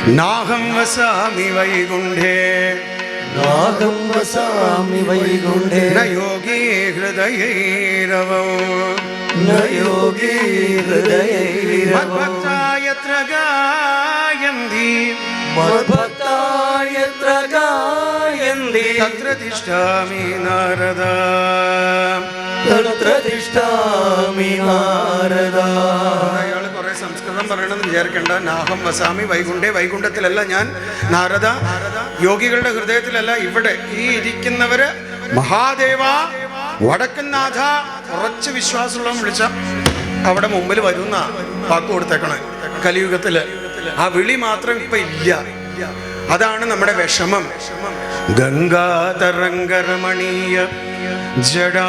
നാഹം വസാമി വൈകുണ്ഠേ നാഹം വസാമി വൈകുണ്ഠേ ന യോഗീ ഹൃദയൈരവോ ന യോഗീ ഹൃദയൈരവോ മദ്ഭക്തായത്ര ഗായന്തി മദ്ഭക്തായത്ര ഗായന്തി തത്ര തിഷ്ഠാമി നാരദ തത്ര തിഷ്ഠാമി നാരദ. അയാൾ കുറെ സംസ്കൃതം പറയണമെന്ന് വിചാരിക്കേണ്ട. നാഹം വസാമി വൈകുണ്ഠേ, വൈകുണ്ഠത്തിലല്ല ഞാൻ. നാരദ, യോഗികളുടെ ഹൃദയത്തിലല്ല, ഇവിടെ ഈ ഇരിക്കുന്നവര് മഹാദേവ വടക്കനാഥ ഉറച്ച വിശ്വാസമുള്ള വിളിച്ച അവിടെ മുമ്പിൽ വരുന്ന വാക്ക് കൊടുത്തേക്കണേ. കലിയുഗത്തില് ആ വിളി മാത്രം ഇപ്പൊ ഇല്ല. അതാണ് നമ്മുടെ വിഷമം. ഗംഗാതരംഗരമണീയ ജടാകലാപം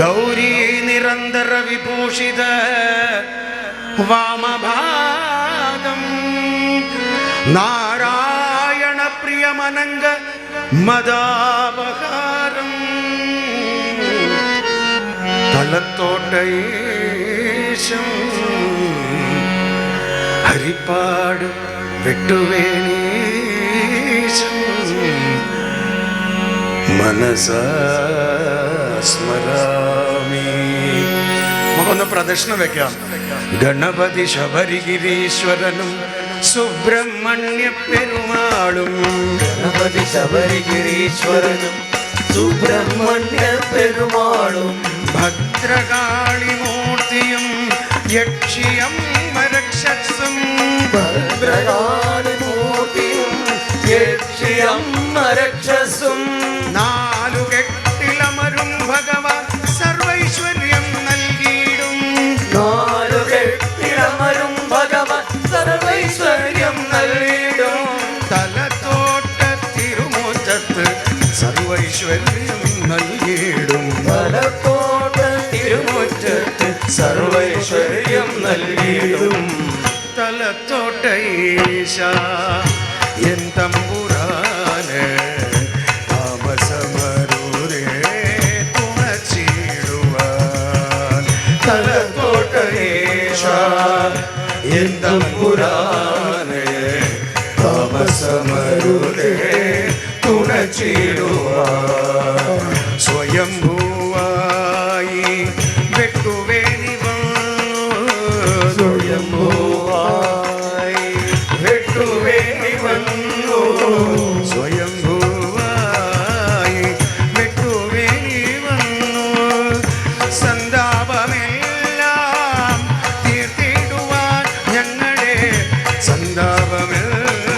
ഗൗരീ നിരന്തര വിഭൂഷിത വാമഭാഗം നാരായണ പ്രിയമനംഗ മദാപഹാരം തലത്തോട്ടേശം ഹരിപ്പാട് വെട്ടുവേണീശം മനസാ സ്മരാമി. നമുക്കൊന്ന് പ്രദക്ഷിണം വെക്കാം. ഗണപതി ശബരിഗിരീശ്വരനും സുബ്രഹ്മണ്യ പെരുമാളും ഗണപതി ശബരിഗിരീശ്വരനും സുബ്രഹ്മണ്യ പെരുമാളും ഭദ്രകാളിമൂർത്തിയും യക്ഷിയം രക്ഷസും ഭദ്രകാളിമൂർത്തിയും യക്ഷിയം രക്ഷസും നാലു കെട്ടിലമരും ഭഗവാൻ സർവൈശ്വര്യം നൽകിയിടും. നാലു കെട്ടിലമരും ഭഗവാൻ സർവൈശ്വര്യം നൽകിയിടും. തലത്തോട്ട തിരുമുറ്റത്ത് സർവൈശ്വര്യം നൽകിയിടും. തലത്തോട്ട തിരുമുറ്റത്ത് സർവൈശ്വര്യം നൽകിയിടും. തലത്തോട്ട ഈശ എൻ തമ്പുരാന് താമസമരൂരേ തുണച്ചിടുവാൻ. തലത്തോട്ട ഈശ എൻ തമ്പുരാനെ താമസമരുതേ തുണച്ചിടുവാൻ. സ്വയംഭൂവായി വെട്ടുവേണി സ്വയംഭൂവായി വെട്ടുവേണി വന്നു. സ്വയംഭൂവായി വെട്ടുവേണി വന്നു. സന്താപമെല്ലാം തീർത്തിടുവാൻ ഞങ്ങളുടെ സന്താപമെല്ലാം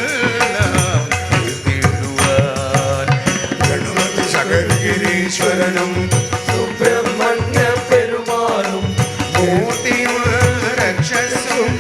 തീർത്തിടുവാൻ. ഗണപതി ശബരിഗിരീശ്വരനും സുബ്രഹ്മണ്യ പെരുമാളും മൂർത്തിയും രക്ഷസും